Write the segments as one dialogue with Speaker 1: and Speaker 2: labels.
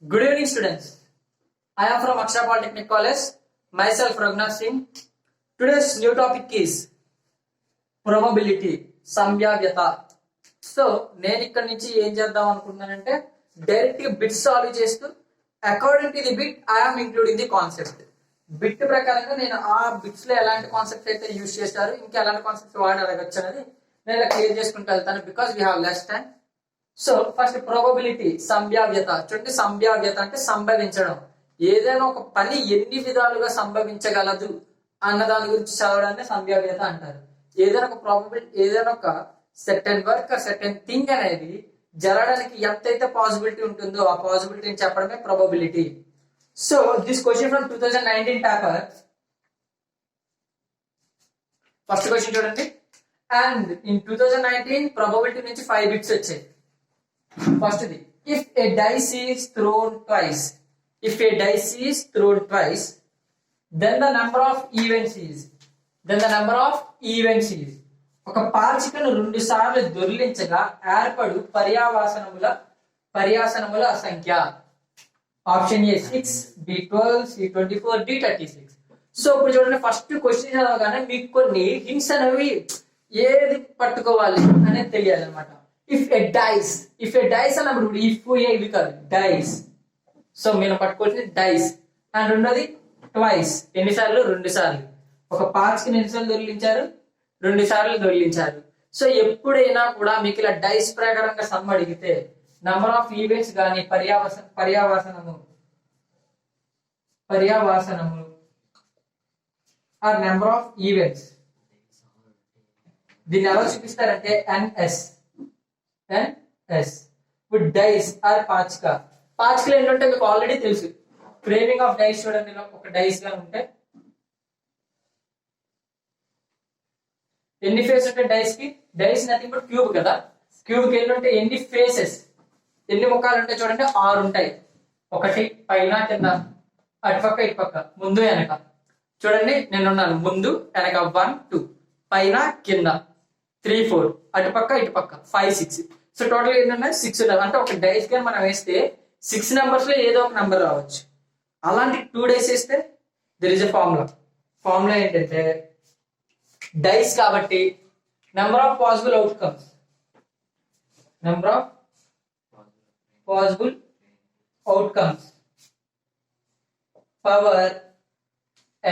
Speaker 1: Good evening, students. I am from Akshara Polytechnic College. Myself, Raghunath Singh. Today's new topic is probability, సంభావ్యత. So నేను ఇక్కడ నుంచి ఏం చేద్దాం అనుకుంటున్నానంటే డైరెక్ట్ గా బిట్ సాల్వ్ చేస్తూ according to the bit I'm including the concept. Bit ప్రకారంగా నేను ఆ బిట్స్ లో ఎలాంటి కాన్సెప్ట్స్ అయితే యూజ్ చేస్తారు, ఇంకా ఎలాంటి కాన్సెప్ట్స్ వాడి అడగచ్చు అనేది నేను ఇలా క్లియర్ చేసుకుంటూ వెళ్తాను because we have less time. So first probability, సంభావ్యత. చూడండి, సంభావ్యత అంటే సంభవించడం. ఏదైనా ఒక పని ఎన్ని విధాలుగా సంభవించగలదు అన్న దాని గురించి చదవడాన్ని సంభావ్యత అంటారు. ఏదైనా ఒక ప్రాబబిలిటీ, ఏదైనా ఒక సెర్టెన్ వర్క్, సెర్టెన్ థింగ్ అనేది జరగడానికి ఎంతైతే పాసిబిలిటీ ఉంటుందో ఆ పాసిబిలిటీని చెప్పడమే probability. So this question from 2019 paper. First question చూడండి. అండ్ ఇన్ 2019 ప్రాబబిలిటీ నుంచి 5 బిట్స్ వచ్చాయి. First thing, if a dice is thrown twice, then the number of events is, ఒక పాచికను 2 సార్లు దొర్లించగా ఏర్పడు పర్యాసనముల సంఖ్య. Option A 6, B 12, C 24, D 36. So ఇప్పుడు చూడండి, ఫస్ట్ క్వశ్చన్ చదవగానే మీకు కొన్ని హింట్స్ అనేవి ఏది పట్టుకోవాలి అనేది తెలియాలి అనమాట. ఇఫ్ ఎ డైస్ అన్నప్పుడు ఇవి కాదు, డైస్. సో మీరు పట్టుకోవాల్సింది డైస్. అండ్ రెండోది ట్వైస్, ఎన్నిసార్లు? 2 సార్లు. ఒక పాచికని ఎన్నిసార్లు దొరికించారు? 2 సార్లు దొరికించారు. సో ఎప్పుడైనా కూడా మీకు ఇలా డైస్ ప్రకారంగా సమ్ అడిగితే నంబర్ ఆఫ్ ఈవెంట్స్ కానీ పర్యావసనము ఆర్ నెంబర్ ఆఫ్ ఈవెంట్స్, దీన్ని ఎలా చూపిస్తారంటే ఎన్ఎస్. ఇప్పుడు డైస్ ఆర్ పాచికలు ఎన్ని ఉంటాయి మీకు ఆల్రెడీ తెలుసు. ఫ్రేమింగ్ ఆఫ్ డైస్ చూడండి, ఒక డైస్ గా ఉంటే ఎన్ని ఫేస్ ఉంటాయి డైస్ కి? డైస్ నథింగ్ బట్ క్యూబ్ కదా. క్యూబ్ కి ఎన్ని ఉంటాయి? ఎన్ని ఫేసెస్, ఎన్ని ముఖాలు ఉంటాయి చూడండి? 6 ఉంటాయి. ఒకటి పైన కింద, అటుపక్క ఇటుపక్క, ముందు వెనక. చూడండి, నేనున్నాను ముందు వెనక, 1 2, పైన కింద 3 4, అటుపక్క ఇటుపక్క 5 6. సో టోటల్ ఎన్ని ఉన్నాయి? 6 ఉన్నాయి. అంటే ఒక డైస్ గా మనం వేస్తే 6 నెంబర్స్ లో ఏదో ఒక నెంబర్ రావచ్చు. అలాంటి 2 డైస్ వేస్తే దెర్ ఇస్ ఎ ఫార్ములా ఏంటంటే డైస్ కాబట్టి number of possible outcomes power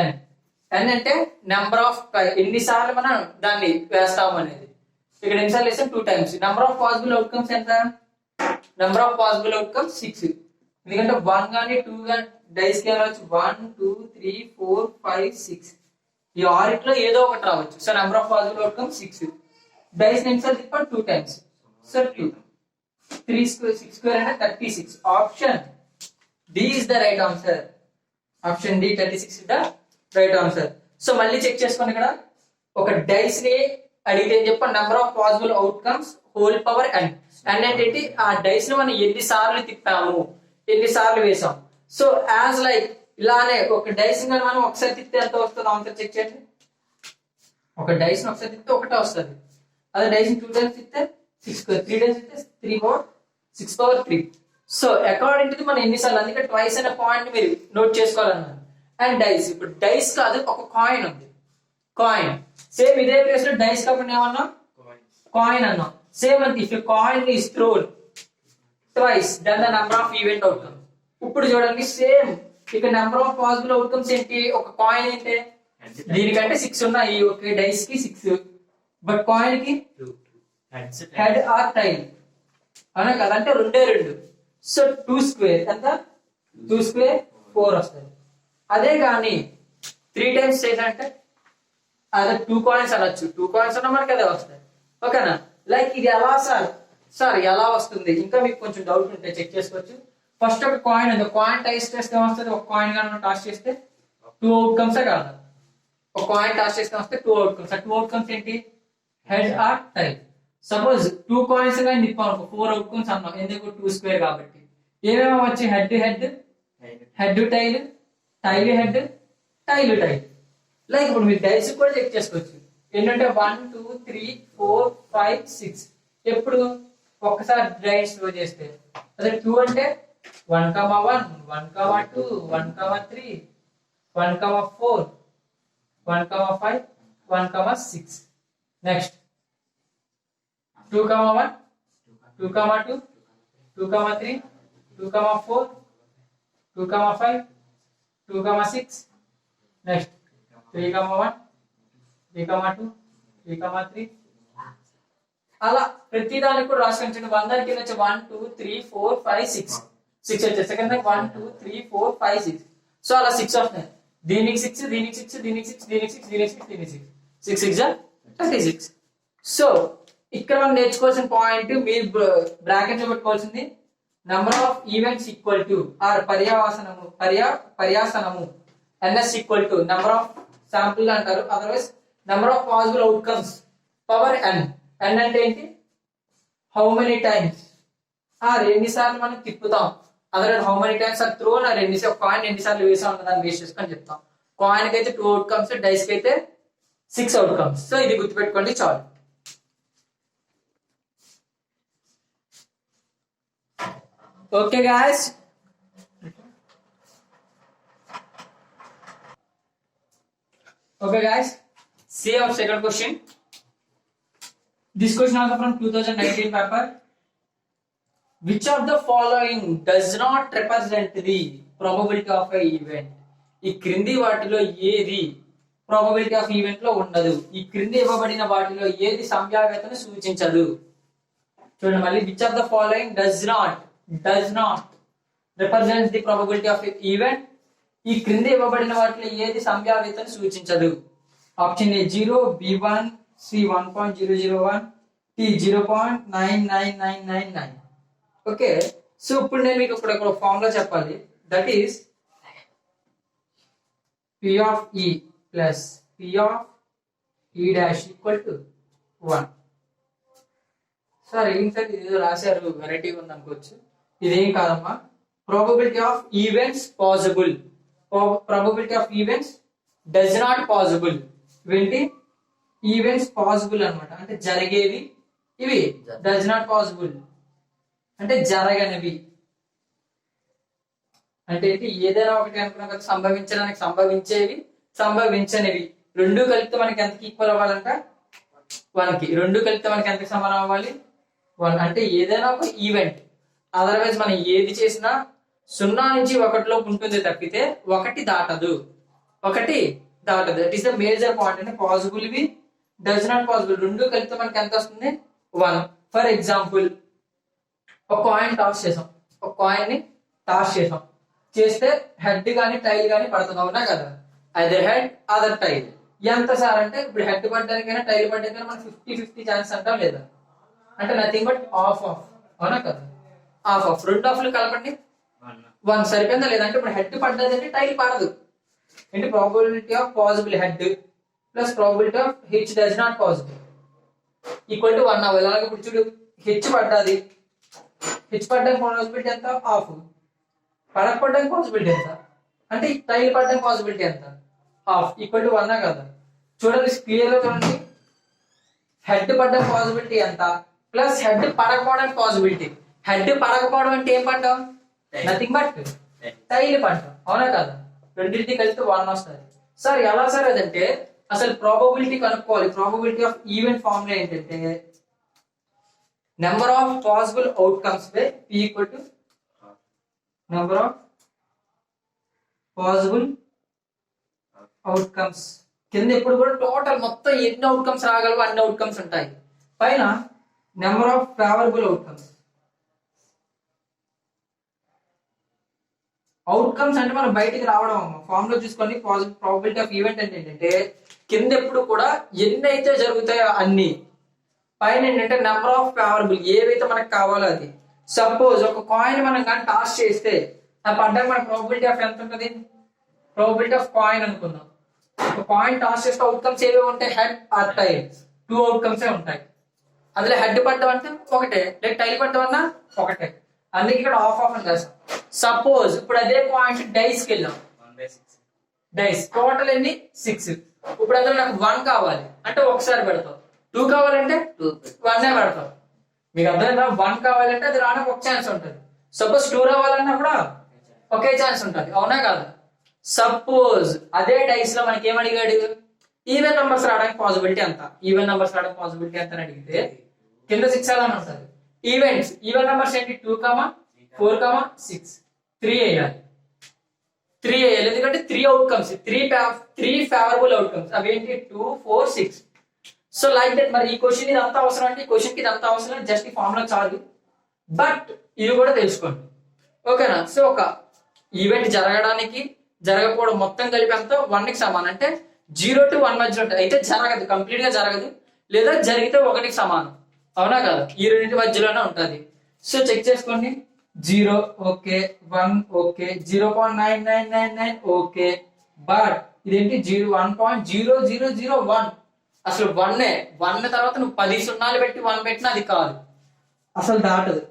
Speaker 1: n. n అంటే నెంబర్ ఆఫ్ ఎన్నిసార్లు మనం దాన్ని వేస్తాం అనేది. ఇక్కడ ఎన్నిసార్లు వేస్తాం? 2 times. Number of possible outcomes ఎంత? Number of possible outcomes 6. ఎందుకంటే 1 గానీ 2 గానీ డైస్ కి రావచ్చు. 1 2 3 4 5 6, ఈ 6లో ఏదో ఒకటి రావచ్చు. So number of possible outcomes 6. Dice ఎన్నిసార్లు తిప్పాలి? 2 టైమ్స్. సో 2 3 స్క్వేర్ 6 స్క్వేర్ అంటే 36. Option D is the right answer. Option D 36 is the right answer. So మళ్ళీ చెక్ చేసుకోండి. ఇక్కడ ఒక డైస్ ని అడిగితే ఏం చెప్పండి? Number of possible outcomes whole power n. n అంటే ఏంటి? ఆ డైస్ ని మనం ఎన్ని సార్లు తిప్పాము, ఎన్ని సార్లు వేసాం. సో యాజ్ లైక్ ఇలానే ఒక డైస్ ని మనం ఒకసారి తిప్పితే ఎంత వస్తుంది ఆన్సర్ చెక్ చేయండి. ఒక డైస్ ని ఒకసారి తిప్పితే ఒకటే వస్తుంది. అదే డైస్ ని 2 టైమ్స్ తిప్పితే 6 స్క్వేర్, 3 టైమ్స్ తిప్పితే 3 power 6 power 3. So according to మనం ఎన్నిసార్లు, అందుకే ట్వైస్ అనే పాయింట్ మీరు నోట్ చేసుకోవాలన్నారు. అండ్ డైస్, ఇప్పుడు డైస్ కాదు, ఒక కాయిన్ ఉంది. కాయిన్ సేమ్ ఇదే ప్లేస్ లో డైస్ కాకుండా ఏమన్నా కాయిన్ అన్నాం. సేమ్ అంటే if coin is thrown twice then the number of event outcome. ఇప్పుడు చూడండి, సేమ్ ఇక్కడ నెంబర్ ఆఫ్ పాసిబుల్ అవుట్కమ్స్ ఏంటి? ఒక కాయిన్ ఏంటి? దీనికంటే 6 ఉన్నాయి. ఓకే, డైస్ కి 6, బట్ కాయిన్ కి హెడ్ ఆర్ టైల్ అనే కదా, అంటే 2. సో 2 స్క్వేర్ ఎంత? 2 స్క్వేర్ 4 వస్తుంది. అదే కానీ 3 టైమ్స్ చేశారంటే అదే 2 కాయిన్స్ అనొచ్చు. 2 కాయిన్స్ అన్నా మనకి అదే వస్తాయి. ఓకేనా? లైక్ ఇది ఎలా సార్ ఎలా వస్తుంది? ఇంకా మీకు కొంచెం డౌట్ ఉంటే చెక్ చేసుకోవచ్చు. ఫస్ట్ ఒక కాయిన్ ఉంది. కాయిన్ టాస్ చేస్తే వస్తుంది. ఒక కాయిన్ గా టాస్ చేస్తే 2 అవుట్కమ్స్ కాదు. ఒక కాయిన్ టాస్ చేస్తే వస్తే 2 అవుట్కమ్స్. 2 అవుట్కమ్స్ ఏంటి? Head or tail. Suppose 2 coins గా నిప్పాను, 4 అవుట్కమ్స్ అన్నాం. ఎందుకు? 2 స్క్వేర్ కాబట్టి. ఏమేమో వచ్చి head tail, tail head, tail. Like ఇప్పుడు మీరు డైస్ కూడా చెక్ చేసుకోవచ్చు. ఏంటంటే 1 2 3 4 5 6. ఎప్పుడు ఒక్కసారి డైస్ చేస్తే అదే 2 అంటే 1,1, 1,2, 1,3, 1,4, 1,5, 1,6. Next 2,1, 2,2, 2,3, 2,4, 2,5, 2,6. Next 3,1, 3,2, 3,3. అలా ప్రతి దానికి కూడా రాసుకుంటే 1 దానికి కింద 1 2 3 4 5 6 6 వచ్చేసి సెకండ్ దానికి 1 2 3 4 5 6. సో అలా 6 వస్తున్నాయి. దీనికి 6, దీనికి 6, దీనికి 6, దీనికి 6, దీనికి 6, దీనికి 6. 6 6 36. సో ఇక్కడ మనం నేర్చుకోవాల్సిన పాయింట్ మీరు బ్రాకెట్ లో పెట్టుకోవాల్సింది number of events equal to r పర్యాసనము ns equal to number of sample అంటారు, otherwise number of possible outcomes power n. n అంటే ఏంటి? హౌ మెనీ టైమ్స్ ఆర్ ఎన్నిసార్లు మనం తిప్పుతాం, otherwise how many times are thrown or coin ఎన్నిసార్లు వేసాం అన్న దాన్ని వేస్ట్ చేసుకొని చెప్తాం. కాయిన్ కి అయితే 2 అవుట్కమ్స్, డైస్ కి అయితే 6 అవుట్కమ్స్. సో ఇది గుర్తుపెట్టుకోండి చాలు. Okay guys, see our second question. This question also from 2019 paper. Which of the following does not represent the probability of a event? ఈ క్రింది వాటిలో ఏది probability of event లో ఉండదు? ఈ క్రింది ఇవ్వబడిన వాటిలో ఏది సంభావ్యతను సూచించదు? చూడండి మళ్ళీ, which of the following does not represents the probability of an event? ఈ క్రింది ఇవ్వబడిన వాటిలో ఏది సంభావ్యతను సూచించదు? Option A 0, B1, C 1.001, T 0.99999. Okay, so ఇప్పుడు నేను మీకు ఇక్కడ ఒక ఫార్ములా చెప్పాలి. That is P of E plus P of E dash equal to 1. Sir ఏం సార్ ఇది రాశారు, వెరైటీగా ఉంది అనుకోవచ్చు. ఇదేం కాదమ్మా, probability of events possible, probability of events does not possible. ఇవేంటి? ఈవెంట్స్ పాసిబుల్ అన్నమాట, అంటే జరిగేవి. ఇవి డస్ నాట్ పాసిబుల్ అంటే జరగనివి. అంటే ఏంటి? ఏదైనా ఒకటి అనుకున్నాం కదా, సంభవించడానికి సంభవించేవి, సంభవించనివి రెండు కలిపితే మనకి ఎంతకి ఈక్వల్ అవ్వాలంట? 1 కి. రెండు కలిపితే మనకి ఎంతకి సమానం అవ్వాలి? 1. అంటే ఏదైనా ఒక ఈవెంట్, అదర్వైజ్ మనం ఏది చేసినా 0 నుంచి 1 లోపు ఉంటుంది తప్పితే 1 దాటదు. That is the major point. అంటే పాసిబుల్ వి, డస్ నాట్ పాసిబుల్ రెండు కలిపితే మనకి ఎంత వస్తుంది? 1. ఫర్ ఎగ్జాంపుల్, ఒక కాయిన్ టాస్ చేసాం, చేస్తే హెడ్ గానీ టైల్ గానీ పడుతుంది, అవునా కదా? Other head other tail. ఎంత సార్ అంటే ఇప్పుడు హెడ్ పడ్డానికైనా టైల్ పడ్డానికైనా మనం 50-50 ఛాన్స్ అంటాం లేదా? అంటే నథింగ్ బట్ ఆఫ్, అవునా కదా? ఆఫ్ రెండు ఆఫ్లు కలపండి, 1 సరిపోయిందా లేదా? అంటే ఇప్పుడు హెడ్ పడ్డది అంటే టైల్ పడదు. అంటే probability of possible head plus probability of H does not possible equal to 1 అవ్వాలి. అలాగే ఇప్పుడు చూడు, హెచ్ పడ్డది, హెచ్ పడ్డానికి పాసిబిలిటీ ఎంత? ఆఫ్. పడకపోవడానికి పాసిబిలిటీ ఎంత? అంటే టైల్ పడడానికి పాసిబిలిటీ ఎంత? ఆఫ్. ఈక్వల్ టు 1 కదా? చూడండి క్లియర్ గా చూడండి, హెడ్ పడ్డానికి పాసిబిలిటీ ఎంత ప్లస్ హెడ్ పడకపోవడానికి పాసిబిలిటీ. హెడ్ పడకపోవడం అంటే ఏం పడ్డాం? నథింగ్ బట్ టైల్ పడ్డాం, అవునా కదా? రెండింటికి కలిస్తే 1 వస్తుంది. సార్ ఎలా సార్ అదంటే అసలు ప్రాబబిలిటీ కనుక్కోవాలి. ప్రాబబిలిటీ ఆఫ్ ఈవెంట్ ఫార్ములా ఏంటంటే number of possible outcomes by P equal to number of possible outcomes. కింద ఎప్పుడు కూడా టోటల్ మొత్తం ఎన్ని అవుట్కమ్స్ రాగలవో అన్ని అవుట్కమ్స్ ఉంటాయి. పైన number of favourable outcomes. Outcomes అంటే మనం బయటికి రావడం. ఫామ్ లో చూసుకొని ప్రాబబిలిటీ ఆఫ్ ఈవెంట్ అంటే ఏంటంటే కింద ఎప్పుడు కూడా ఎన్ని అయితే జరుగుతాయో అన్ని, పైన ఏంటంటే నెంబర్ ఆఫ్ ఫేవరబుల్ ఏవైతే మనకు కావాలో అది. సపోజ్ ఒక కాయిన్ మనం కానీ టాస్ చేస్తే ఆ పడ్డానికి మనకు ప్రాబబిలిటీ ఆఫ్ ఎంత ఉంటుంది? ప్రాబబిలిటీ ఆఫ్ కాయిన్ అనుకుందాం. ఒక కాయిన్ టాస్ చేస్తే అవుట్కమ్స్ ఏవి ఉంటాయి? హెడ్ ఆర్ టైల్, 2 అవుట్కమ్స్ ఉంటాయి. అందులో హెడ్ పడ్డం అంటే ఒకటే, లేక టైల్ పడ్డం అన్నా ఒకటే. అందుకే ఇక్కడ ఆఫ్ అని రాసాం. సపోజ్ ఇప్పుడు అదే పాయింట్ డైస్ కి వెళ్ళాం, డైస్ టోటల్ ఎన్ని? 6. ఇప్పుడు అందులో నాకు 1 కావాలి అంటే ఒకసారి పెడతాం, 2 కావాలంటే 1 పెడతాం. మీకు అర్థమైందా? 1 కావాలంటే అది రావడానికి ఒక ఛాన్స్ ఉంటుంది. సపోజ్ 2 రావాలన్నా కూడా ఒకే ఛాన్స్ ఉంటుంది, అవునా కాదు? సపోజ్ అదే డైస్ లో మనకి ఏం అడిగాడు, ఈవెన్ నంబర్స్ రావడానికి పాసిబిలిటీ ఎంత, ఈవెన్ నంబర్స్ రావడానికి పాసిబిలిటీ ఎంత అని అడిగితే కింద 6 అని ఉంటుంది. ఈవెన్ నంబర్స్ ఏంటి 2, 4, 6, 3 వేయాలి. 3 వేయాలి ఎందుకంటే 3 అవుట్కమ్స్, 3 ఫేవరబుల్ అవుట్కమ్స్ అవేంటి 2, 4, 6. So like that. మరి ఈ క్వశ్చన్ ఇది అంతా అవసరం అంటే ఈ క్వశ్చన్ కి ఇది అంతా అవసరం, జస్ట్ ఈ ఫార్ములా చాలు. బట్ ఇది కూడా తెలుసుకోండి, ఓకేనా? సో ఒక ఈవెంట్ జరగడానికి జరగకపోవడం మొత్తం కలిపి ఎంత 1 కి సమానం. అంటే 0 to 1 మధ్యలో ఉంటుంది, అయితే జరగదు, కంప్లీట్ గా జరగదు, లేదా జరిగితే 1కి సమానం, అవునా కదా? ఈ రెండింటి మధ్యలోనే ఉంటుంది. సో చెక్ చేసుకోండి. 0 ఓకే, 1 ఓకే, 0.9999 ఓకే, బట్ ఇదేంటి 1.0001. అసలు 1 తర్వాత నువ్వు 10 సున్నాలు పెట్టి 1 పెట్టినా అది కాదు, అసలు దాటదు.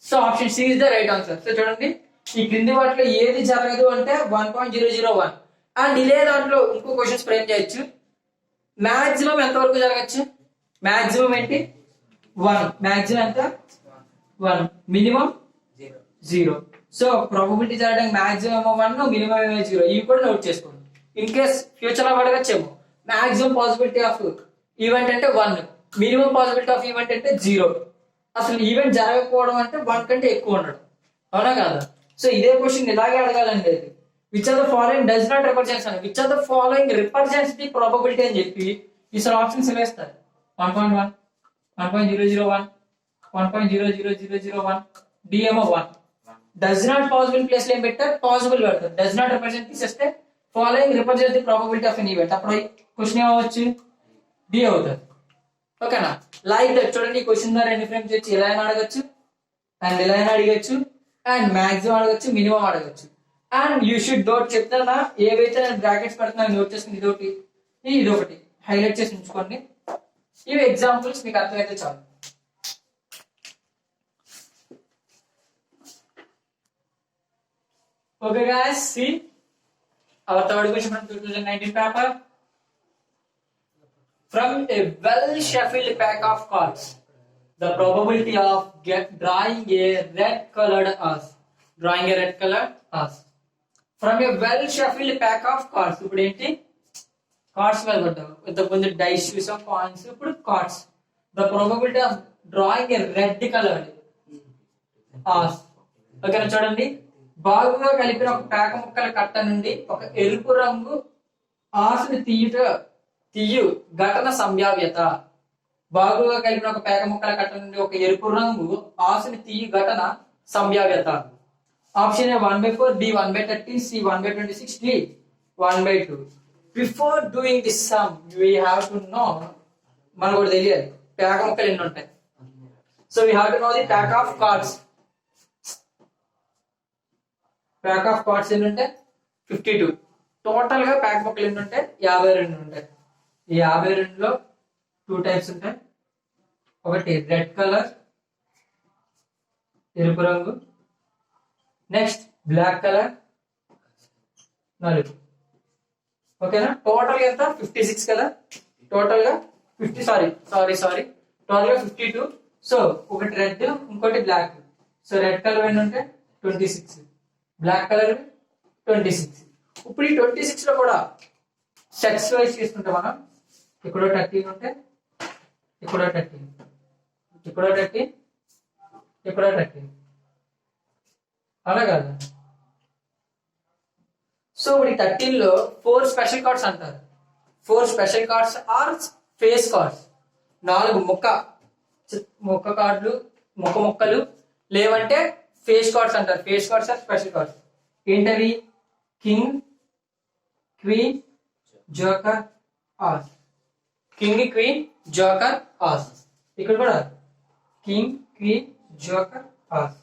Speaker 1: So option C is the right answer. So చూడండి, ఈ క్రింది వాటిలో ఏది జరగదు అంటే 1.001. అండ్ ఇదే దాంట్లో ఇంకో క్వశ్చన్స్ ఫ్రేమ్ చేయొచ్చు. మాక్సిమం ఎంత వరకు జరగచ్చు? మాక్సిమం ఏంటి 1, మాక్సిమం ఎంత 1, మినిమం 0. సో ప్రాబబిలిటీ జరగడానికి మాక్సిమం 1, మినిమం 0. ఇవి కూడా నోట్ చేసుకోండి. ఇన్ కేస్ ఫ్యూచర్ లో అడగచ్చేమో, మాక్సిమం పాసిబిలిటీ ఆఫ్ ఈవెంట్ అంటే 1, మినిమం పాసిబిలిటీ ఆఫ్ ఈవెంట్ అంటే 0. అసలు ఈవెంట్ జరగకపోవడం అంటే 1 కంటే ఎక్కువ ఉండడం, అవునా కాదా? సో ఇదే క్వశ్చన్ ఇలాగే అడగాలండి. Which are the following does not represents అని, which are the following represents the probability అని చెప్పి ఈసారి ఆప్షన్స్ వేస్తారు. 1.1, 1.001, 1.00001, డి ఏమో 1. డస్ నాట్ పాసిబుల్ ప్లేస్ లో ఏం పెట్టారు, పాసిబుల్ పెడతారు. డస్ నాట్ రిప్రజెంట్ తీసేస్తే following represent the probability of N event, అప్పుడు క్వశ్చన్ ఏమవచ్చు, డి అవుతుంది, ఓకేనా? Like that. చూడండి, ఈ క్వశ్చన్ ద్వారా ఎన్ని ఫ్రేమ్స్ వచ్చి ఇలా అయినా అడగచ్చు, అండ్ ఇలా అయినా అడగచ్చు, అండ్ మాక్సిమం అడగచ్చు, మినిమం అడగచ్చు. అండ్ యూ షుడ్ నోట్, చెప్తానా ఏవైతే నేను బ్రాకెట్స్ పెడుతున్నాను నోట్ చేసుకుని, ఇదొకటి హైలైట్ చేసి ఉంచుకోండి. ఇవి ఎగ్జాంపుల్స్ మీకు అర్థమైతే చాలు. Okay guys, see our third question from 2019 paper. From a well-shuffled pack of cards, the probability of drawing a red-colored ace. From a well-shuffled pack of cards. ఇప్పుడు ఏంటి, కార్డ్స్ మీద పడ్డావు. ఇంతకుముందు డైస్ చూసాం, కాయిన్స్, ఇప్పుడు cards. The probability of drawing a red-colored ace. ఓకేనా? చూడండి, బాగుగా కలిపిన ఒక పేక ముక్కల కట్ట నుండి ఒక ఎరుపు రంగు ఆసుని తీయు ఘటన సంభావ్యత. బాగుగా కలిపిన ఒక పేక ముక్కల కట్ట నుండి ఒక ఎరుపు రంగు ఆసుని తీయు ఘటన సంభావ్యత. Option A 1/4, B 1/30, C 1/26, D 1/2. Before doing this sum we have to know, మనకు కూడా తెలియాలి పేక ముక్కలు ఎన్ని ఉంటాయి. So we have to know the pack of cards. Pack of cards ఎన్ని ఉంటాయి, 52. టోటల్ గా ప్యాక్ ముక్కలు ఎన్ని ఉంటాయి, 52 ఉంటాయి. ఈ 52లో 2 టైప్స్ ఉంటాయి. ఒకటి రెడ్ కలర్, ఎరుపు రంగు, నెక్స్ట్ బ్లాక్ కలర్, నలుపు. ఓకేనా? టోటల్ ఎంత 56 కదా, టోటల్ గా 50, సారీ టోటల్ గా 52. సో ఒకటి రెడ్, ఇంకోటి బ్లాక్. సో రెడ్ కలర్ ఎన్ని ఉంటాయి 26, బ్లాక్ కలర్ 26. ఇప్పుడు ఈ 26 లో కూడా సెట్స్ వైజ్ తీసుకుంటాం మనం. ఇక్కడ 13 ఉంటే, ఇక్కడ 13, ఇక్కడ 13, ఇక్కడ 13, అలా కాదు. సో ఇప్పుడు 13 లో 4 స్పెషల్ కార్డ్స్ అంటారు. 4 special cards are face cards. 4 ముక్క కార్డులు, ముక్కలు లేవంటే ఫేస్ కార్డ్స్ అంటారు. Face cards are special cards. ఏంటవి? King, queen, joker, ace. King, queen, joker, ace. ఇక్కడ కూడా కింగ్, క్వీన్, జోకర్, ఆస్.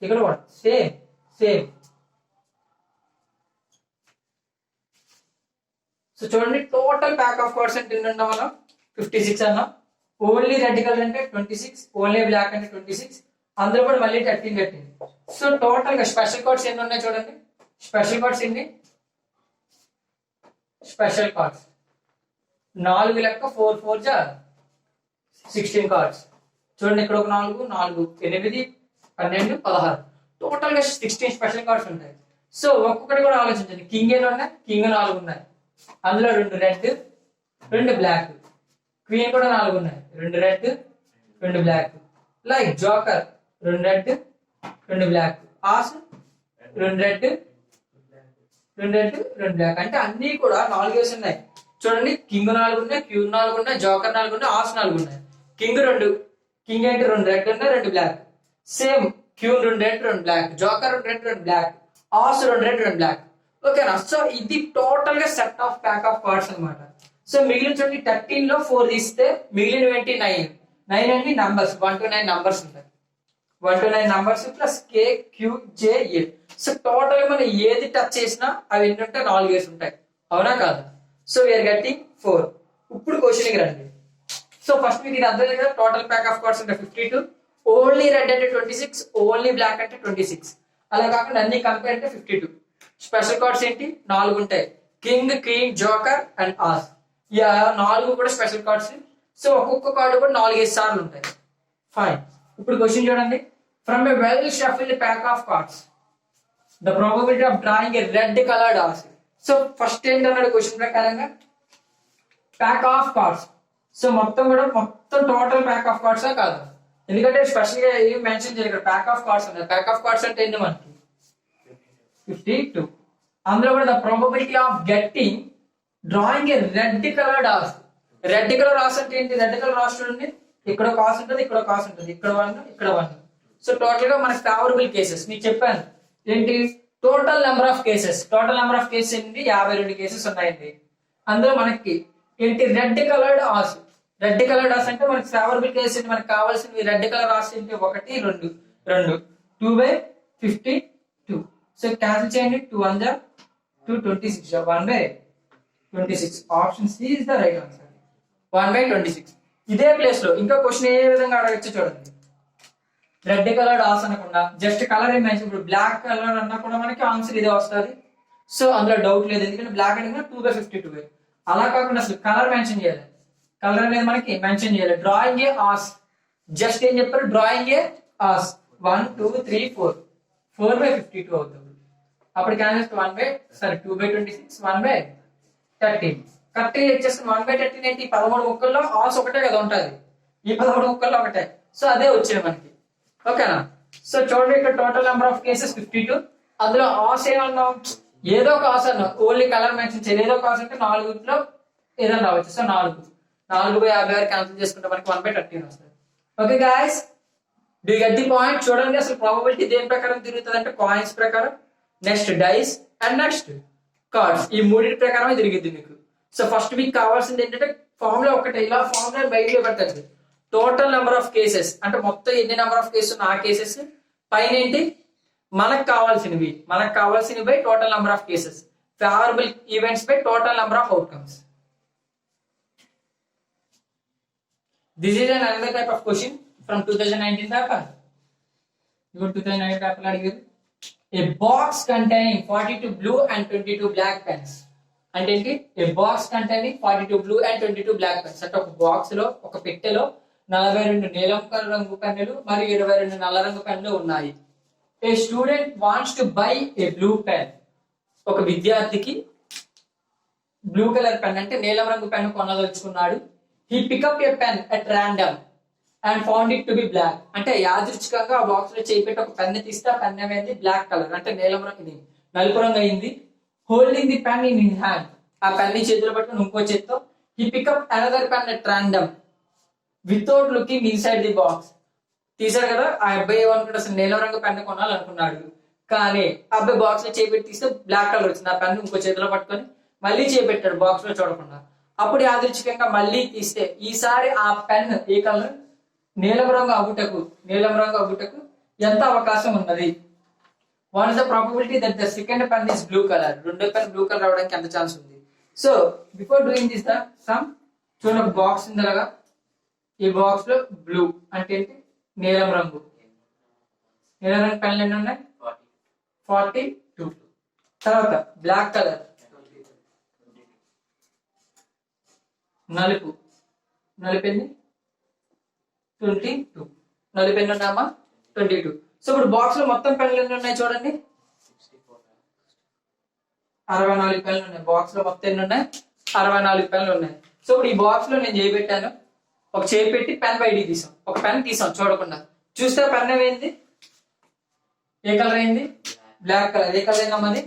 Speaker 1: ఇక్కడ కూడా సేమ్. సో చూడండి, టోటల్ ప్యాక్ ఆఫ్ కార్డ్స్ అంటే ఎన్ని ఉన్నాం మనం, 56 అన్నాం. ఓన్లీ రెడ్ కలర్ అంటే 26, ఓన్లీ బ్లాక్ అంటే 26, అందులో కూడా మళ్ళీ 13. సో టోటల్ గా స్పెషల్ కార్డ్స్ ఎన్ని ఉన్నాయి చూడండి. స్పెషల్ కార్డ్స్ ఎన్ని, స్పెషల్ కార్డ్స్ 4 లెక్క 4 4 16 కార్డ్స్. చూడండి, ఇక్కడ ఒక 4, 8, 12, 16 టోటల్ గా 16 స్పెషల్ కార్డ్స్ ఉంటాయి. సో ఒక్కొక్కటి కూడా ఆలోచించండి. కింగ్ ఎన్ని ఉన్నాయి? కింగ్ 4 ఉన్నాయి, అందులో 2 రెడ్ 2 బ్లాక్. క్వీన్ కూడా 4 ఉన్నాయి, 2 red 2 black. Like joker 2 red 2 black. Ace 2 red 2 red 2 black. అంటే అన్ని కూడా 4 వేసి ఉన్నాయి. చూడండి, కింగ్ 4 ఉన్నాయి, క్యూన్ 4 ఉన్నాయి, జోకర్ 4 ఉన్నాయి, ఆస్ 4 ఉన్నాయి. కింగ్ 2, కింగ్ ఏంటి 2 రెడ్ ఉన్నాయి 2 black. Same queen 2 red 2 black, joker 2 red 2 black, ace 2 red 2 black. ఓకేనా? సో ఇది టోటల్ గా set of pack of cards అనమాట. సో మిగిలిన చూడండి 13 లో 4 తీస్తే మిగిలిన 9 అంటే నంబర్స్ 1 to 9 నంబర్స్ ఉంటాయి. 1 to 9 numbers plus K Q J A. So total గా మనం ఏది టచ్ చేసినా అవి ఎన్ని ఉంటాయి? 4 వేసి ఉంటాయి. అవునా కాదా? So we are getting 4. ఇప్పుడు క్వశ్చన్ రండి. సో ఫస్ట్ మీకు ఇది అర్థమైంది కదా, టోటల్ ప్యాక్ ఆఫ్ కార్డ్స్ అంటే 52, ఓన్లీ రెడ్ అంటే 26, ఓన్లీ బ్లాక్ అంటే 26. అలా కాకుండా అన్ని కంపేర్ అంటే 52. స్పెషల్ కార్డ్స్ ఏంటి? 4 ఉంటాయి, king queen joker and ace. ఈ 4 కూడా స్పెషల్ కార్డ్స్. సో ఒక్కొక్క కార్డు కూడా 4 సార్లు ఉంటాయి. ఫైన్. ఇప్పుడు క్వశ్చన్ చూడండి. From a well shuffled pack of cards the probability of drawing a red coloured ace. So first ఏంటన్నాడు క్వశ్చన్ ప్రకారంగా? Pack of cards. సో మొత్తం టోటల్ ప్యాక్ ఆఫ్ కార్డ్స్ కాదు, ఎందుకంటే స్పెషల్ గా ఏమి మెన్షన్ చేయలేదు. ప్యాక్ ఆఫ్ కార్డ్స్ ఉన్నాయి. Pack of cards అంటే ఏంటి మనకి? 52. అందులో కూడా the probability of getting drawing a red coloured ace. Red colour ace అంటే ఏంటి? రెడ్ కలర్ ఆస్ చూడండి, ఇక్కడ కాస్ ఉంటుంది, ఇక్కడ కాస్ ఉంటుంది, ఇక్కడ 1 ఇక్కడ 1. సో టోటల్ గా మనకి ఫేవరబుల్ కేసెస్ మీకు చెప్పాను ఏంటి? టోటల్ నెంబర్ ఆఫ్ కేసెస్ ఏంటి? 52 కేసెస్ ఉన్నాయండి. అందులో మనకి ఏంటి? Red coloured ace. Red coloured ఆస్ అంటే మనకి ఫేవరబుల్ కేసెస్ ఏంటి? మనకి కావాల్సింది రెడ్ కలర్ ఆస్ ఏంటి? 1 2 2/52. సో క్యాన్సిల్ చేయండి. 2 1 2 26 1/26. Option C is the right answer. 1/26. ఇదే ప్లేస్ లో ఇంకా క్వశ్చన్ ఏ విధంగా అడగచ్చు చూడండి. రెడ్ కలర్డ్ ఆస్ అనకుండా జస్ట్ కలర్ ఏం మెన్షన్. ఇప్పుడు బ్లాక్ కలర్ అన్నా కూడా మనకి ఆన్సర్ ఇదే వస్తుంది. సో అందులో డౌట్ లేదు, ఎందుకంటే బ్లాక్ అడిగినా 2/52. అలా కాకుండా అసలు కలర్ మెన్షన్ చేయాలి. కలర్ అనేది మనకి మెన్షన్ చేయాలి. డ్రాయింగ్ ఏ ఆస్. జస్ట్ ఏం చెప్పారు? డ్రాయింగ్ ఏ ఆస్. 1 2 3 4 4/52 అవుతుంది. అప్పుడు క్యాన్సిల్ 2/26 1/13. కరెక్ట్ గా వచ్చేసి 1/13 ఏంటి? 13 ముక్కల్లో ఆస్ ఒకటే కదా ఉంటది. ఈ 13 ముక్కల్లో ఒకటే. సో అదే వచ్చింది మనకి. ఓకేనా? సో చూడండి, ఇక్కడ టోటల్ నెంబర్ ఆఫ్ కేసెస్ 52. అందులో ఆస్ ఏమన్నాం? ఏదో ఒక ఆస్ అన్నాం, ఓన్లీ కలర్ మెన్షన్ చేయలేదు. ఏదో ఒక ఆస్ అంటే 4లో ఏదైనా రావచ్చు. సో 4/56 క్యాన్సిల్ చేసుకుంటే మనకి 1/13 వస్తుంది. Okay guys, do get the point? చూడండి, అసలు ప్రాబబిలిటీ దేని ప్రకారం తిరుగుతుంది అంటే కాయిన్స్ ప్రకారం, next dice and next cards. ఈ మూడింటి ప్రకారమే తిరిగిద్ది మీకు. సో ఫస్ట్ మీకు కావాల్సింది ఏంటంటే ఫార్ములా ఒకటే. ఇలా ఫార్ములా బయటలో పెట్టండి. టోటల్ నెంబర్ ఆఫ్ కేసెస్ అంటే మొత్తం ఎన్ని నెంబర్ ఆఫ్ కేసెస్ ఆ కేసెస్ పైన ఏంటి మనకు కావాల్సినవి by total number of cases. Favourable events by total number of outcomes. This is an another type of question from 2019 paper. 2019 paper అడిగేది a box containing 42 blue and 22 black pens. అంటే ఏంటి? a box containing 42 blue and 22 black pens. అంటే ఒక box లో, ఒక పెట్టెలో 42 నీలం రంగు పెన్నులు మరియు 22 నల్ల రంగు పెన్నులు ఉన్నాయి. a student wants to buy a blue pen. ఒక విద్యార్థికి బ్లూ కలర్ పెన్ అంటే నీలం రంగు pen కొనదలుచుకున్నాడు. he pick up a pen at random and found it to be black. అంటే యాదృచ్ఛికంగా ఆ బాక్స్ లో చేయి పెట్టి ఒక పెన్ తీస్తే ఆ పెన్ అనేది బ్లాక్ కలర్ అంటే నీలం రంగు నలుపు రంగు అయింది. Holding the pen in his hand. ఆ పెన్ ని చేతిలో పట్టుకుని ఇంకో చేత్తో he pick up another pen at random without looking inside the box. తీసాడు కదా, ఆ అబ్బాయి ఏమనుకుంటే అసలు నీలం రంగు పెన్ కొనాలనుకున్నాడు. కానీ ఆ అబ్బాయి బాక్స్ లో చేయి పెట్టి తీస్తే బ్లాక్ కలర్ వచ్చింది. ఆ పెన్ ఇంకో చేతిలో పట్టుకొని మళ్ళీ చేయి పెట్టాడు బాక్స్ లో చూడకుండా. అప్పుడు యాదృచ్ఛికంగా మళ్ళీ తీస్తే ఈసారి ఆ పెన్ ఏ కలర్? నీలం రంగు అగుటకు ఎంత అవకాశం ఉన్నది? What is the probability that the second pen is blue colour? రెండో పెన్ బ్లూ కలర్ రావడానికి ఎంత ఛాన్స్ ఉంది? So before doing this the sum, చూడండి ఒక బాక్స్ ఉంది అలాగా. ఈ బాక్స్ లో బ్లూ అంటే ఏంటి? నీలం రంగు పెన్లు ఎన్ని ఉన్నాయి? 42. తర్వాత బ్లాక్ కలర్ నలుపు ఎన్ని? 22. నలుపు ఎన్ని ఉన్నామా? 22. సో ఇప్పుడు బాక్స్ లో మొత్తం పెన్లు ఎన్ని ఉన్నాయి చూడండి, 64 పెన్లు ఉన్నాయి. బాక్స్ లో మొత్తం ఎన్ని ఉన్నాయి, 64 పెన్లు ఉన్నాయి. సో ఇప్పుడు ఈ బాక్స్ లో నేను చేయబెట్టాను, ఒక చేయి పెట్టి పెన్ బయటికి తీసాం, ఒక పెన్ తీసాం చూడకుండా. చూస్తే పెన్ ఏమైంది, ఏ కలర్ అయింది, బ్లాక్ కలర్. ఏ కలర్ అయిందమ్మా అది,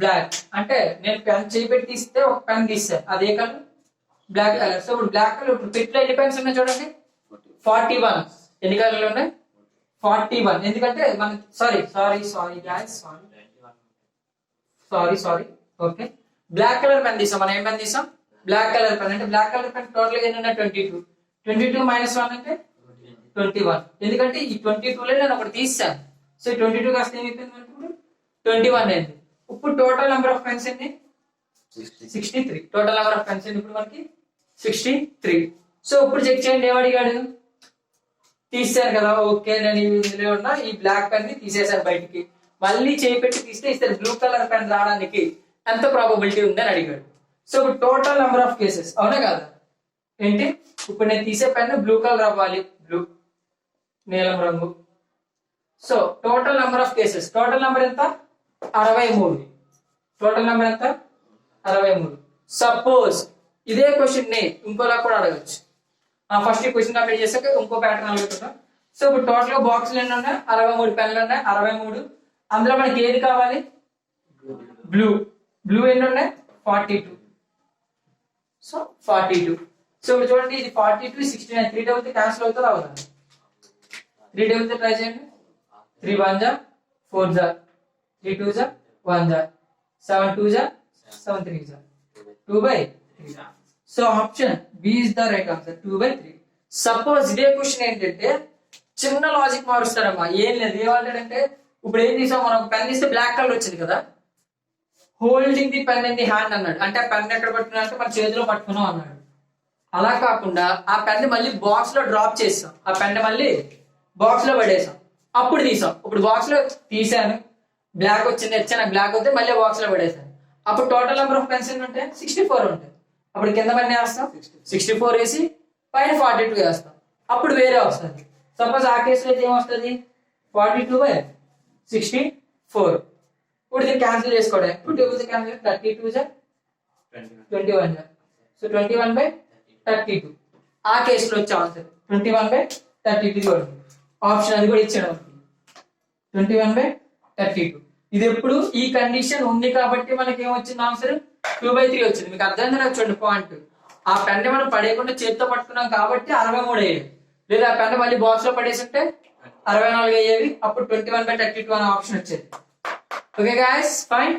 Speaker 1: బ్లాక్. అంటే నేను పెన్ చేయి పెట్టి తీస్తే ఒక పెన్ తీసాను, అదే కలర్, బ్లాక్ కలర్. సో ఇప్పుడు బ్లాక్ కలర్, ఇప్పుడు పెట్లో ఎన్ని పెన్స్ ఉన్నాయి చూడండి, 41. ఎన్ని కలర్లు ఉన్నాయి, 41. ఎందుకంటే మన sorry okay, black colour pen తీసాం. మనం ఏం పెన్ తీసాం, బ్లాక్ కలర్ పెన్. అంటే బ్లాక్ కలర్ పెన్ టోటల్ గా ఎన్ని ఉన్నాయి, 22. 22 - 1 అంటే 21. ఎందుకంటే ఈ 22 లో నేను ఒకటి తీసాను. సో 22 కాస్త ఏమైపోయింది మనకి, ఇప్పుడు 21 అయింది. ఇప్పుడు టోటల్ నెంబర్ ఆఫ్ పెన్స్ ఎన్ని, 63. టోటల్ నెంబర్ ఆఫ్ పెన్స్ ఇప్పుడు మనకి 63. సో ఇప్పుడు చెక్ చేయండి, ఏమడిగాడు, తీసాను కదా, ఓకే నేను ఇందులో ఉన్న ఈ బ్లాక్ పెన్ ని తీసేసాను బయటికి, మళ్ళీ చేయి పెట్టి తీస్తే ఇస్తారు బ్లూ కలర్ పెన్ రావడానికి ఎంత ప్రాబబిలిటీ ఉందని అడిగాడు. సో ఇప్పుడు టోటల్ నెంబర్ ఆఫ్ కేసెస్, అవునా కదా, ఏంటి ఇప్పుడు నేను తీసే పెన్ బ్లూ కలర్ అవ్వాలి, బ్లూ నీలం రంగు. So total number of cases, total number ఎంత, 63. టోటల్ నెంబర్ ఎంత, 63. సపోజ్ ఇదే క్వశ్చన్ ని ఇంకోలా కూడా అడగచ్చు. ఫస్ట్ క్వశ్చన్ కంప్లీట్ చేసాక ఇంకో ప్యాటర్న్ అడుగుతుంటాం. సో ఇప్పుడు టోటల్ గా బాక్సులు ఎన్ని ఉన్నాయి, 63 పెన్లు ఉన్నాయి, 63. అందులో మనకి ఏది కావాలి, బ్లూ. బ్లూ ఎన్ని ఉన్నాయి, 42. సో 42. సో ఇప్పుడు చూడండి, ఇది 42, 69. 3 డబుల్ క్యాన్సిల్ అవుతుంది, అవునా, 3 డబుల్ ట్రై చేయండి. 3 1 జా 4 జా 3 2 జా 1 జా 7 2 జా 7 3 జా 2/3. So option B is the right answer, 2/3. సపోజ్ ఇదే క్వశ్చన్ ఏంటంటే చిన్న లాజిక్ మారుస్తారమ్మా, ఏం లేదు. ఏమంటాడంటే ఇప్పుడు ఏం తీసాం, మనం పెన్ తీస్తే బ్లాక్ కలర్ వచ్చింది కదా, holding the pen in the hand అన్నాడు. అంటే ఆ పెన్ ఎక్కడ పట్టుకున్నా అంటే మన చేతిలో పట్టుకున్నాం అన్నాడు. అలా కాకుండా ఆ పెన్ మళ్ళీ బాక్స్ లో డ్రాప్ చేసాం, ఆ పెన్ మళ్ళీ బాక్స్ లో పడేసాం, అప్పుడు తీసాం. ఇప్పుడు బాక్స్ లో తీసాను, బ్లాక్ వచ్చింది, వచ్చాను, బ్లాక్ వస్తే మళ్ళీ బాక్స్ లో పడేసాను. అప్పుడు టోటల్ నెంబర్ ఆఫ్ పెన్స్ ఎన్ని ఉంటాయి, 64 ఉంటాయి. అప్పుడు కింద పని వేస్తాం, 64 వేసి పైన 42 వేస్తాం, అప్పుడు వేరే వస్తుంది. సపోజ్ ఆ కేసులో అయితే ఏమొస్తుంది, 42/64. ఇప్పుడు దీన్ని క్యాన్సిల్ చేసుకోవడం, 2 టేబుల్స్ క్యాన్సిల్, 32 జా 21 జా. సో 21/32. ఆ కేసులో వచ్చే ఆన్సర్ 21/32. ఆప్షన్ అది కూడా ఇచ్చాడు, 21/32. ఇది ఎప్పుడు ఈ కండిషన్ ఉంది కాబట్టి మనకి ఏమొచ్చింది ఆన్సర్, 2/3 వచ్చింది. మీకు అర్థమైంది నాకు, చూడండి పాయింట్. ఆ పెన్ మనం పడేయకుండా చేతితో పట్టుకున్నాం కాబట్టి 63 అయ్యేది, లేదా ఆ పెన్ మళ్ళీ బాక్స్ లో పడేసింటే 64 అయ్యేవి. అప్పుడు 21/32 అనే ఆప్షన్ వచ్చేది. Okay guys, fine.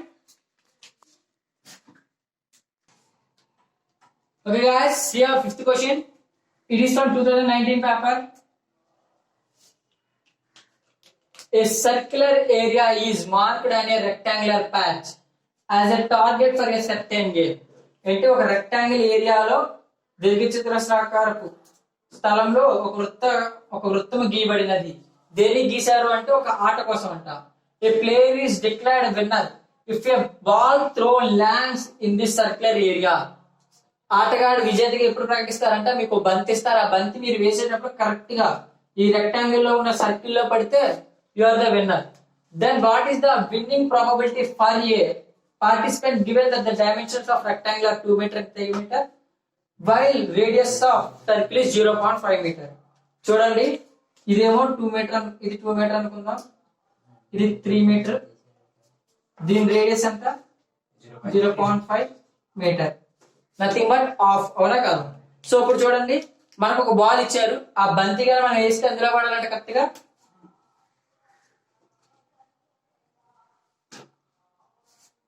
Speaker 1: Okay guys, here fifth question. It is from 2019 paper. A circular area is marked on a rectangular patch as a target for a certain game. అంటే ఒక rectangle ఏరియాలో దీర్ఘచతురస్రాకారపు స్థలంలో ఒక వృత్తము గీయబడినది. దేన్ని గీశారు అంటే ఒక ఆట కోసం అంట. A player is declared winner if a ball thrown lands in this circular area. ఆటగాడు విజేతగా ఎప్పుడు ప్రకటిస్తారంట, మీకు బంతి ఇస్తారు, ఆ బంతి మీరు వేసేటప్పుడు కరెక్ట్ గా ఈ రెక్టాంగిల్ లో ఉన్న సర్కిల్ లో పడితే you are the winner. Then what is the winning probability for a participant given that the dimensions of rectangle are 2 meter and 3 meter while radius of circle is 0.5 meter. చూడండి, ఇదేమో 2 metre, ఇది 2 metre అనుకుందాం, ఇది 3 metre, దీని radius ఎంత 0.5 metre, nothing but half, అవునా కాదు. So ఇప్పుడు చూడండి, మనకు ఒక బాల్ ఇచ్చారు, ఆ బంతిగా మనం వేస్తే అందులో పడాలంటే కరెక్ట్ గా,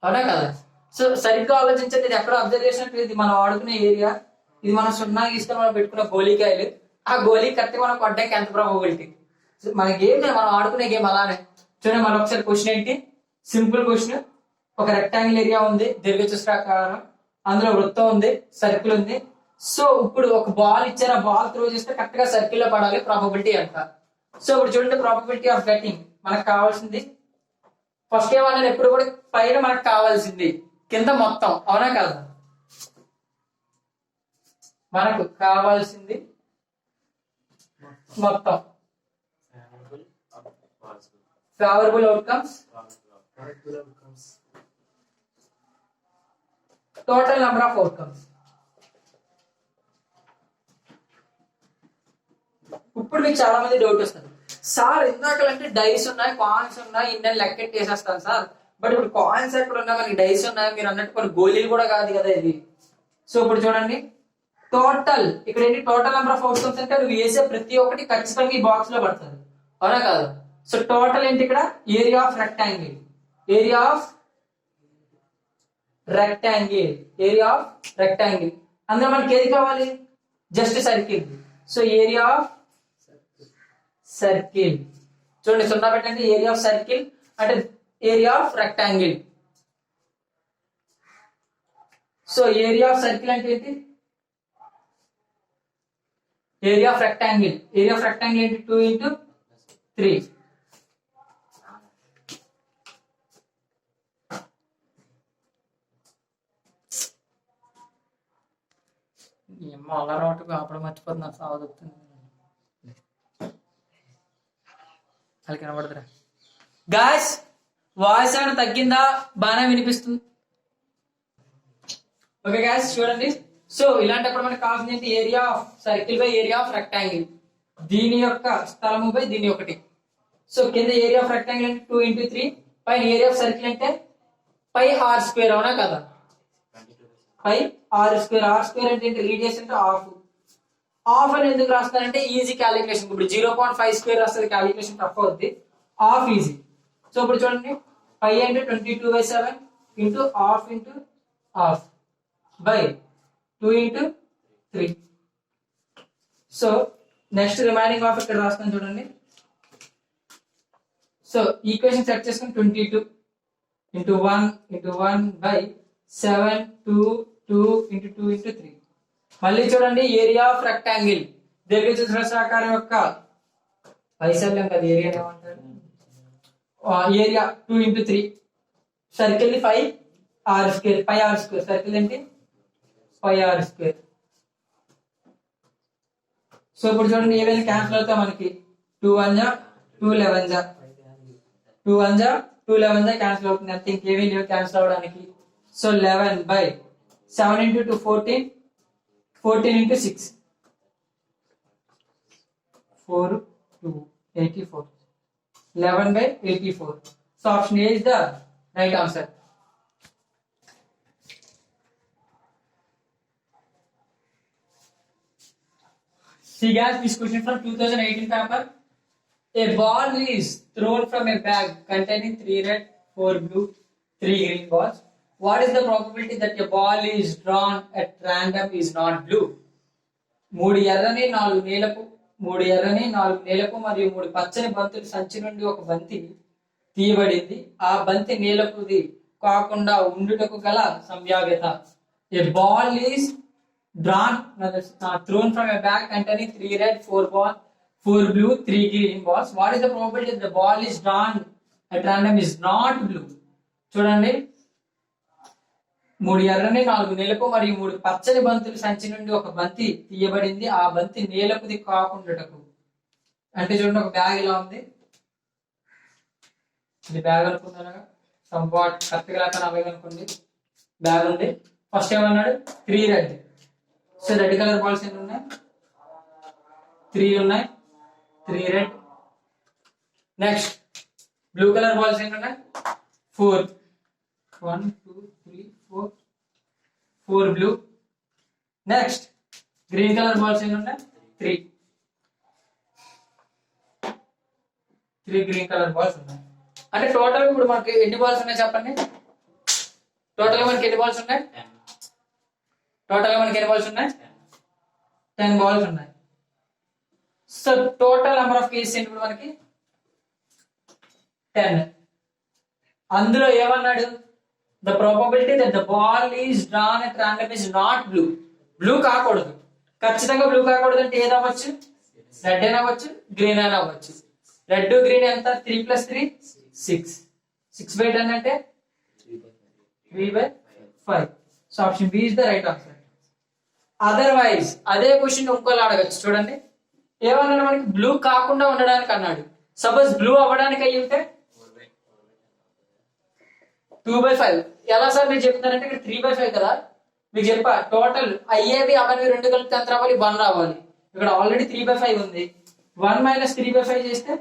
Speaker 1: అవునా కదా. సో సరిగ్గా ఆలోచించండి, ఇది ఎక్కడ అబ్జర్వ్ చేసినట్టు, ఇది మనం ఆడుకునే ఏరియా, ఇది మనం 0 తీసుకొని మనం పెట్టుకున్న గోళీకాయలు, ఆ గోళీ కరెక్ట్ మనం పడ్డానికి ఎంత ప్రాబబిలిటీ. మన గేమ్ మనం ఆడుకునే గేమ్ అలానే. చూడండి, మన ఒకసారి క్వశ్చన్ ఏంటి, సింపుల్ క్వశ్చన్. ఒక రెక్టాంగిల్ ఏరియా ఉంది, దీర్ఘచతురస్రాకారం, అందులో వృత్తం ఉంది, సర్కిల్ ఉంది. సో ఇప్పుడు ఒక బాల్ ఇచ్చారు, ఆ బాల్ త్రో చేస్తే కరెక్ట్ గా సర్కిల్ లో పడాలి, ప్రాబబిలిటీ ఎంత. సో ఇప్పుడు చూడండి, ప్రాబబిలిటీ ఆఫ్ గెటింగ్ మనకు కావాల్సింది ఫస్ట్ ఏమన్నా, ఎప్పుడు కూడా పైన మనకు కావాల్సింది కింద మొత్తం, అవునా కాదు. మనకు కావాల్సింది మొత్తం, favorable outcomes, total number of outcomes. ఇప్పుడు మీకు చాలా మంది డౌట్ వస్తుంది, సార్ ఇందాకలంటే డైస్ ఉన్నాయి, కాయిన్స్ ఉన్నాయి, ఇన్ని లెక్కెట్టి వేసేస్తాను సార్, బట్ ఇప్పుడు కాయిన్స్ ఎక్కడ ఉన్నాయి, మనకి డైస్ ఉన్నాయి, మీరు అన్నట్టు కొన్ని గోళీలు కూడా కాదు కదా ఇది. సో ఇప్పుడు చూడండి, టోటల్ ఇక్కడ ఏంటి, టోటల్ నెంబర్ ఆఫ్ అవుట్కమ్స్ అంటే నువ్వు వేసే ప్రతి ఒక్కటి ఖచ్చితంగా ఈ బాక్స్ లో పడుతుంది, అవునా కాదు? సో టోటల్ ఏంటి ఇక్కడ, area of rectangle, area of rectangle, area of rectangle. అందులో మనకి ఏది కావాలి, just circle. So area of circle, చూడండి సున్నా పెట్టండి, ఏరియా ఆఫ్ సర్కిల్ అంటే area of rectangle. So area of circle అంటే ఏంటి, area of rectangle, area of rectangle ఏంటి, 2 into 3. ఏమో అలవాటు అప్పుడు మర్చిపోతున్నా, సాగుతుంది అది కనబడదురా. గాయ్స్ వాయిస్ ఏమైనా తగ్గిందా, బాగానే వినిపిస్తుంది? ఓకే గాయ్స్ చూడండి, సో ఇలాంటప్పుడు మనకు కావాల్సింది ఏంటి, area of circle by area of rectangle, దీని యొక్క స్థలము బై దీని ఒకటి. సో కింద ఏరియా ఆఫ్ రెక్టాంగిల్ అంటే 2 into 3, పైన ఏరియా ఆఫ్ సర్కిల్ అంటే పై ఆర్ స్క్వేర్, అవునా కదా? పై ఆర్ స్క్వేర్, ఆర్ స్క్వేర్ అంటే ఏంటి, రేడియస్ అంటే హాఫ్ అని ఎందుకు రాస్తానంటే ఈజీ క్యాలిక్యులేషన్. ఇప్పుడు 0.5 స్క్వేర్ వస్తుంది, క్యాలిక్యులేషన్ టఫ్ అవుద్ది, హాఫ్ ఈజీ. సో ఇప్పుడు చూడండి, పై అంటే 22/7 into half into half by 2 into 3. So next remaining half ఇక్కడ రాస్తాను చూడండి. సో ఈక్వేషన్ సెట్ చేసుకుని 22 into 1 by 7 2 into 2 into 3. మళ్ళీ చూడండి, ఏరియా ఆఫ్ రెక్టాంగిల్, దీర్ఘచతురస్రాకారం యొక్క వైశాల్యం కదా, ఏరియా ఏమంటారు, ఏరియా 2 into 3, సర్కిల్ ని 5r square, 5r square, circle ఏంటి 5r స్క్వేర్. సో ఇప్పుడు చూడండి, ఏవైనా క్యాన్సిల్ అవుతా మనకి, 2 1 2 11 2 1 2 11 క్యాన్సిల్ అవుతుంది, అంతే, ఇంకేమీ లేవు క్యాన్సిల్ అవడానికి. So 11 by 7 into 2 14, 14 into 6 4 2 84, 11 by 84. So option A is the right answer. See guys, this question from 2018 paper. A ball is thrown from a bag containing 3 red, 4 blue, 3 green balls. What is the probability that a ball is drawn at random is not blue? 3 ఎర్రని 4 నీలపు, 3 ఎర్రని 4 నీలపు మరియు 3 పచ్చని బంతులు సంచి నుండి ఒక బంతి తీయబడింది, ఆ బంతి నీలపుది కాకుండా ఉండుటకు గల సంభావ్యత. A ball is drawn, thrown from a bag containing 3 red, 4 blue, 3 green balls. What is the probability that the ball is drawn at random is not blue? చూడండి, 3 ఎర్రని 4 నీలపు మరియు 3 పచ్చని బంతులు సంచి నుండి ఒక బంతి తీయబడింది, ఆ బంతి నీలపుది కాకుండాటకు. అంటే చూడండి, ఒక బ్యాగ్ ఇలా ఉంది, ఇది బ్యాగ్ అనుకుంటున్నాగా, సంవాట్ కరెక్ట్గా లేక అవే అనుకోండి, బ్యాగ్ ఉంది. ఫస్ట్ ఏమన్నాడు, 3 red. So red colour balls ఎన్ని ఉన్నాయి, 3 ఉన్నాయి, 3 red. Next blue colour balls ఎన్ని ఉన్నాయి, 4, 1 2 3 4 blue. Next green colour balls ఎన్ని ఉన్నాయి, 3 గ్రీన్ కలర్ బాల్స్ ఉన్నాయి. అంటే టోటల్ ఇప్పుడు మనకి ఎన్ని బాల్స్ ఉన్నాయి చెప్పండి, టోటల్ మనకి ఎన్ని బాల్స్ ఉన్నాయి, టోటల్ మనకి ఎన్ని బాల్స్ ఉన్నాయి, 10 బాల్స్ ఉన్నాయి. So total number of cases ఏంటి ఇప్పుడు మనకి 10. అందులో ఏమన్నాడు, the probability that the ball is drawn at random is not blue. Blue కాకూడదు, ఖచ్చితంగా బ్లూ కాకూడదు అంటే ఏది అవ్వచ్చు, రెడ్ అయినా అవ్వచ్చు, గ్రీన్ అయినా అవ్వచ్చు. రెడ్ గ్రీన్ ఎంత, 3 + 3 6, 6/10 అంటే 3/5. So option B is the right answer. Otherwise అదే క్వశ్చన్ ఇంకోలా అడగచ్చు. చూడండి, ఏమన్నాడు, మనకి బ్లూ కాకుండా ఉండడానికి అన్నాడు. సపోజ్ బ్లూ అవ్వడానికి అయ్యి ఉంటే 2/5 ఎలా సార్ మీరు చెప్తున్నారంటే ఇక్కడ 3/5 కదా, మీకు చెప్పా టోటల్ అయ్యేవి అవన్నీ రెండు కలిపి ఎంత రావాలి 1 రావాలి. ఇక్కడ ఆల్రెడీ 3/5 ఉంది, 1 మైనస్ 3/5 చేస్తే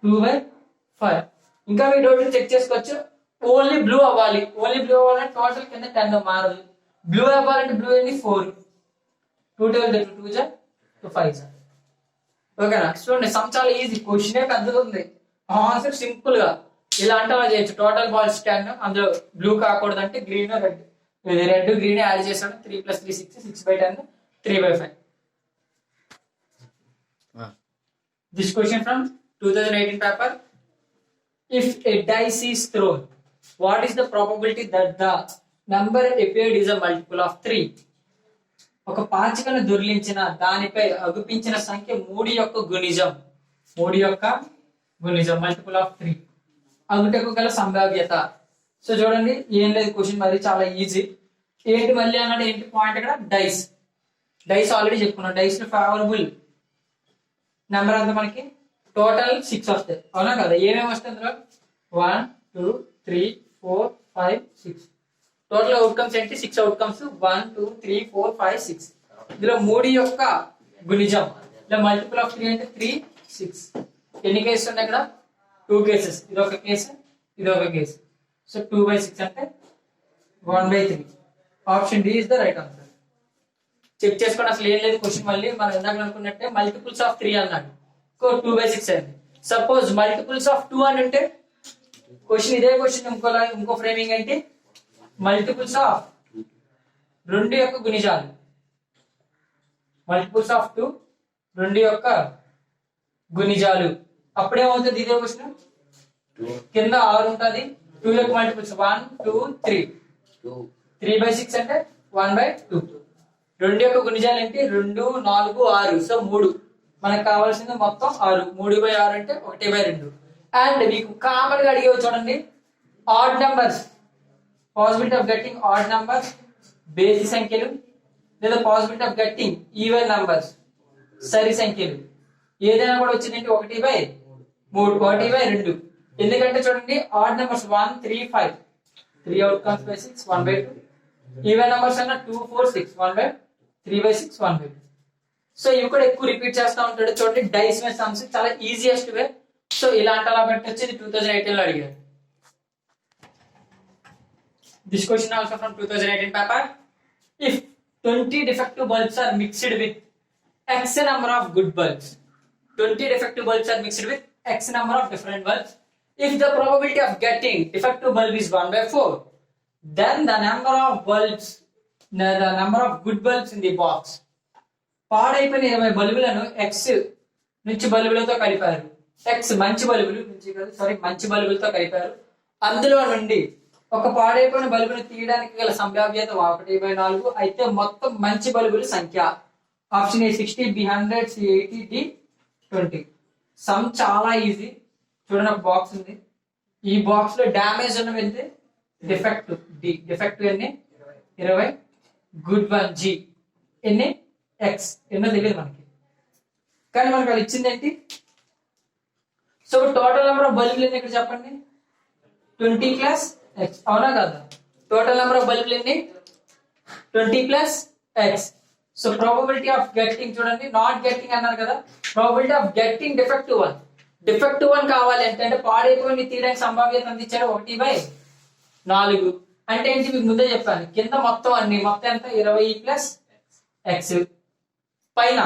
Speaker 1: 2/5. ఇంకా మీ టోటల్ చెక్ చేసుకోవచ్చు. ఓన్లీ బ్లూ అవ్వాలి, ఓన్లీ బ్లూ అవ్వాలంటే టోటల్ కింద 10 మారదు. బ్లూ అవ్వాలంటే బ్లూ ఏంటి 4, 2 2 జా 5 జా. ఓకేనా? చూడండి సమ్ చాలా ఈజీ, క్వశ్చన్ పెద్దగా ఉంది, ఆన్సర్ సింపుల్ గా ఇలా అంటే అలా చేయొచ్చు. టోటల్ బాల్స్ 10, అందులో బ్లూ కాకూడదు అంటే green red, red green add చేసాడు. 3 + 3 6, 6/10 3/5. This question from 2018 paper. If a dice is thrown, what is the probability that the number appeared is a multiple of 3? ఒక పాచికను దొర్లించిన దానిపై అగుపించిన సంఖ్య 3 యొక్క గుణిజం. 3 యొక్క గుణిజం మల్టిపుల్ ఆఫ్ 3 అగుటకు గల సంభావ్యత. సో చూడండి ఏం లేదు, క్వశ్చన్ మరి చాలా ఈజీ. ఏంటి మళ్ళీ అన్నాడు, ఏంటి పాయింట్ ఇక్కడ డైస్. డైస్ ఆల్రెడీ చెప్పుకున్నాం. డైస్ లో ఫేవరబుల్ నెంబర్ అంతా మనకి టోటల్ 6 వస్తాయి, అవునా కదా? ఏమేమి వస్తాయి అందులో 1 2 3 4 5 6. టోటల్ అవుట్కమ్స్ ఏంటి 6 అవుట్కమ్స్, 1 2 3 4 5 6. ఇందులో 3 యొక్క గుణిజం, ఇలా మల్టిపుల్ ఆఫ్ 3 అంటే 3 6. ఎన్ని కేసెస్ ఉన్నాయి ఇక్కడ? 2 కేసెస్. ఇది ఒక కేసు, ఇది ఒక కేసు. సో 2/6 అంటే 1/3. Option D is the right answer. Check చేసుకోండి, అసలు ఏం లేదు క్వశ్చన్. మళ్ళీ మనం ఇందాక అనుకున్నట్టే మల్టిపుల్స్ ఆఫ్ 3 అన్నాడు, 2/6 అయింది. సపోజ్ మల్టిపుల్స్ ఆఫ్ 2 అని అంటే క్వశ్చన్ ఇదే క్వశ్చన్ ఇంకో ఫ్రేమింగ్ ఏంటి, మల్టిపుల్స్ ఆఫ్ 2 యొక్క గుణిజాలు. మల్టిపుల్స్ ఆఫ్ 2 2 యొక్క గుణిజాలు. అప్పుడేమవుతుంది ఇదే క్వశ్చన్, కింద 6 ఉంటుంది, 2 యొక్క మల్టిపుల్స్ 1 2 3, 3/6 అంటే 1/2. 2 యొక్క గుణిజాలు ఏంటి 2 4 6, సో 3. మనకు కావాల్సింది మొత్తం 6, 3/6 అంటే 1/2. అండ్ మీకు కామన్ గా అడిగేవి చూడండి, odd numbers, possibility of getting odd numbers, బేసి సంఖ్యలు, లేదా possibility of getting even numbers, సరి సంఖ్యలు. ఏదైనా కూడా వచ్చిందంటే 1/3, 1/2. ఎందుకంటే చూడండి odd numbers 1 3 5, 3 outcomes by 6 1/2. Even numbers అన్న 2 4 6 1/3/6 1/2. సో ఇవి కూడా ఎక్కువ రిపీట్ చేస్తా ఉంటాడు. చూడండి డైస్ మీద సమ్స్ చాలా ఈజియెస్ట్ వే. సో ఇలాంటి అలా పెట్టొచ్చు. ఇది 2018 లో అడిగారు. This question also from 2018 paper. If 20 defective bulbs are mixed with x number of good bulbs, 20 defective bulbs are mixed with x number of different bulbs. If the probability of getting defective bulb is 1/4, then the number of good bulbs in the box. పాడైపోయిన 20 బల్బులను X నుంచి బల్బులతో కలిపారు. X మంచి బల్బులు నుంచి మంచి బల్బులతో కలిపారు. అందులో నుండి ఒక పాడైపోయిన బల్బును తీయడానికి గల సంభావ్యత 1/4. అయితే మొత్తం మంచి బల్బుల సంఖ్య. Option A 60, B 100, C 80, D 20. Sum చాలా ఈజీ. చూడండి ఒక బాక్స్ ఉంది, ఈ బాక్స్ లో డ్యామేజ్ ఉన్నవి ఎంత, డిఫెక్టివ్ డి, డిఫెక్టివ్ ఎన్ని 20, గుడ్ వన్ జి ఎన్ని ఎక్స్ ఎన్నో తెలియదు మనకి, కానీ మనకు అది ఇచ్చింది ఏంటి. సో టోటల్ నెంబర్ ఆఫ్ బల్బులు ఎన్ని ఇక్కడ చెప్పండి, 20 ప్లస్ ఎక్స్, అవునా కదా? టోటల్ నెంబర్ ఆఫ్ బల్బులు ఎన్ని 20 plus X. So probability of getting చూడండి, నాట్ గెట్టింగ్ అన్నారు కదా, probability of getting defective 1. Defective 1 కావాలి అంటే పాడైపోయి తీయడానికి సంభావ్యత అందించాడు 1/4. అంటే ఏంటి మీకు ముందే చెప్పాను, కింద మొత్తం అన్ని మొత్తం ఎంత 20 ప్లస్ ఎక్స్, పైన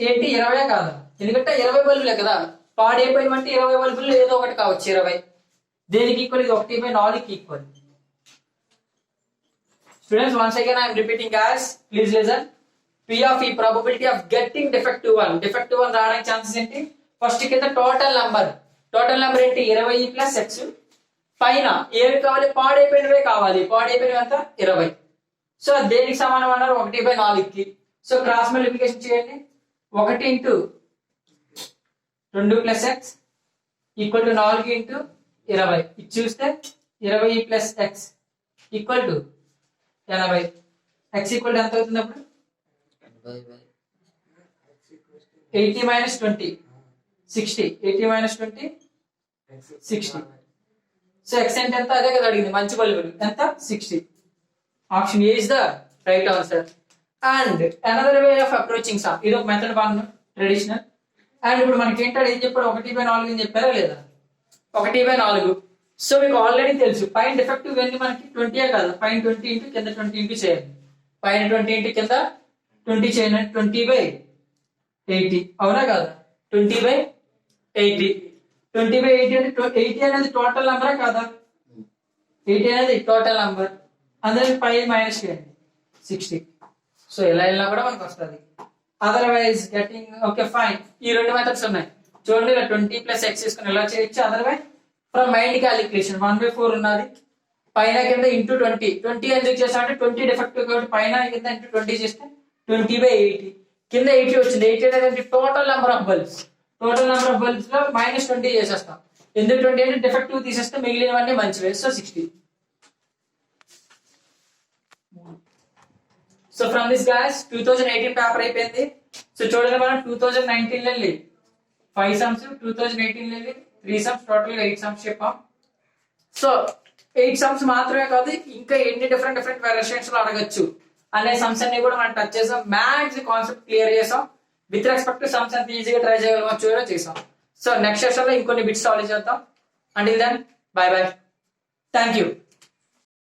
Speaker 1: ఏంటి 20 కాదు, ఎందుకంటే 20 బల్బులే కదా. పాడైపోయినమంటే 20 బల్బులు ఏదో ఒకటి కావచ్చు. 20 దేనికి ఈక్వల్, ఇది 1/4 equal. Students once again I am repeating guys, please listen. P of E, probability of getting defective 1. defective 1 రావడానికి ఛాన్సెస్ ఏంటి, ఫస్ట్ కింద టోటల్ నెంబర్ ఏంటి 20 ప్లస్ ఎక్స్, పైన ఏవి కావాలి, పాడైపోయినవే కావాలి. పాడైపోయినవి అంతా 20. సో దేనికి సమానం అన్నారు 1/4కి. సో క్రాస్ మల్టిప్లికేషన్ చేయండి, 1 into 2 plus X equal to 4 into 20. ఇది చూస్తే 20 plus X equal to 80. X equal to ఎంత అవుతుంది అప్పుడు 80 minus 20 60. 80 minus 20 60. సో ఎక్స్ అంటే ఎంత అదే కదా అడిగింది మంచి బల్బులు ఎంత 60. Option A is the right answer. And another way of approaching some, ఇది ఒక మెథడ్ వన్ ట్రెడిషనల్. అండ్ ఇప్పుడు మనకి ఏంటంటే ఏం చెప్పాడు 1/4 అని చెప్పారా లేదా? 1/4. సో మీకు ఆల్రెడీ తెలుసు పైన డిఫెక్టివ్ వెళ్ళి మనకి 20 కదా, పైన 20 ఇంటూ కింద 20 ఇంటూ చేయాలి. పైన 20 ఇంటూ కింద 20 చేయండి, 20/80 అవునా కదా? 20/80. 20/80 అంటే 80 అనేది టోటల్ నెంబరా కాదా? 80 అనేది టోటల్ నెంబర్, అందులో 5 మైనస్ చేయండి 60. సో ఇలా ఇలా కూడా మనకు వస్తుంది. Otherwise getting okay fine. ఈ రెండు మెథడ్స్ ఉన్నాయి చూడండి, ఇలా 20 + x తీసుకుని ఇలా చేయొచ్చు. అదర్వైజ్ ఫ్రమ్ మైండ్ క్యాలిక్యులేషన్ 1/4 ఉన్నది, పైన కింద ఇంటూ 20 ఎందుకు చేస్తా అంటే 20 డిఫెక్టివ్ కాబట్టి పైన కింద ఇంటూ 20 చేస్తే 20/80. కింద 80 వచ్చింది. 80 అనేది total number of bulbs. Total number of bulbs లో -20 చేసేస్తాం. ఎందుకు 20 అంటే డిఫెక్టివ్ తీసేస్తే మిగిలినవన్నీ మంచివే. So 60. So from this guys 2018 paper అయిపోయింది. సో చూడండి మనం 2019 లో వెళ్ళి 5 సమ్స్, 2018 లో వెళ్ళి 3 సమ్స్, టోటల్ గా 8 సమ్స్ చెప్పాం. సో 8 సమ్స్ మాత్రమే కాదు, ఇంకా ఎన్ని డిఫరెంట్ వెరియేషన్స్ లో అడగచ్చు అనే సమ్స్ అన్ని కూడా మనం టచ్ చేసాం. మ్యాథ్స్ కాన్సెప్ట్ క్లియర్ చేసాం. విత్ రెస్పెక్ట్ టు సమ్స్ ఎంత ఈజీగా ట్రై చేయగలమో చేసాం. సో నెక్స్ట్ సెషన్ లో ఇంకొన్ని బిట్స్ సాల్వ్ చేద్దాం. Until then bye bye, thank you.